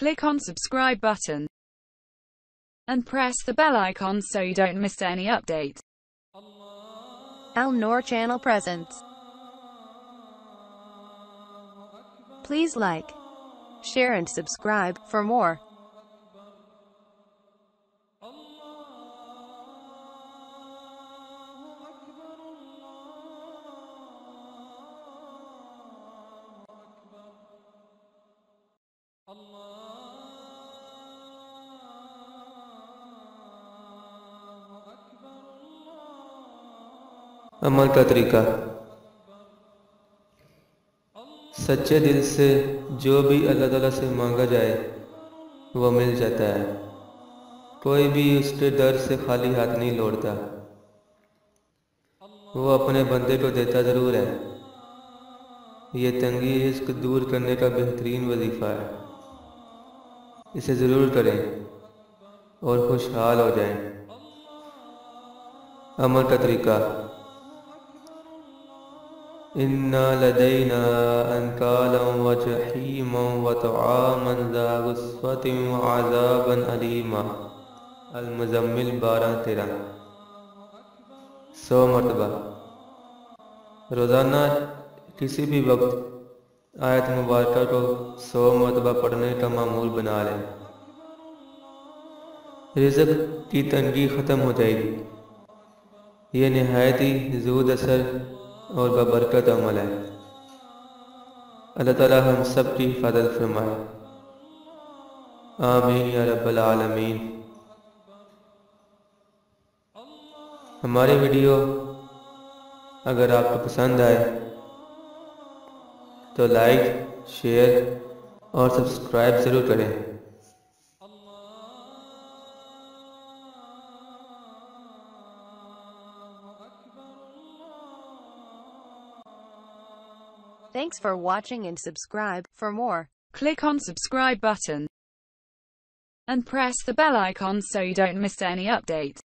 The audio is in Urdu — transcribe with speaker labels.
Speaker 1: Click on subscribe button and press the bell icon so you don't miss any update.
Speaker 2: Noor Channel presents. Please like, share and subscribe for more.
Speaker 3: عمل کا طریقہ۔ سچے دل سے جو بھی اللہ تعالیٰ سے مانگا جائے وہ مل جاتا ہے۔ کوئی بھی اس کے در سے خالی ہاتھ نہیں لوٹتا۔ وہ اپنے بندے کو دیتا ضرور ہے۔ یہ تنگی رزق دور کرنے کا بہترین وظیفہ ہے۔ اسے ضرور کریں اور خوشحال ہو جائیں۔ عمل کا طریقہ۔ اِنَّا لَدَيْنَا أَنْكَالًا وَجَحِيمًا وَطَعَامًا ذَا غُصَّةٍ وَعَذَابًا أَلِيمًا۔ المزمل 12-13۔ 100 مرتبہ۔ روزانہ کسی بھی وقت آیت مبارکہ کو 100 مرتبہ پڑھنے کا معمول بنا لیں۔ رزق کی تنگی ختم ہو جائے گی۔ یہ نہایت ہی زود اثر اور ببرکت عمل ہے۔ اللہ تعالی ہم سب کی حفاظت فرمائے۔ آمین یا رب العالمین۔ ہماری ویڈیو اگر آپ کو پسند آئے تو لائک، شیئر اور سبسکرائب ضرور کریں۔
Speaker 2: Thanks for watching and subscribe for more.
Speaker 1: Click on subscribe button and press the bell icon so you don't miss any update.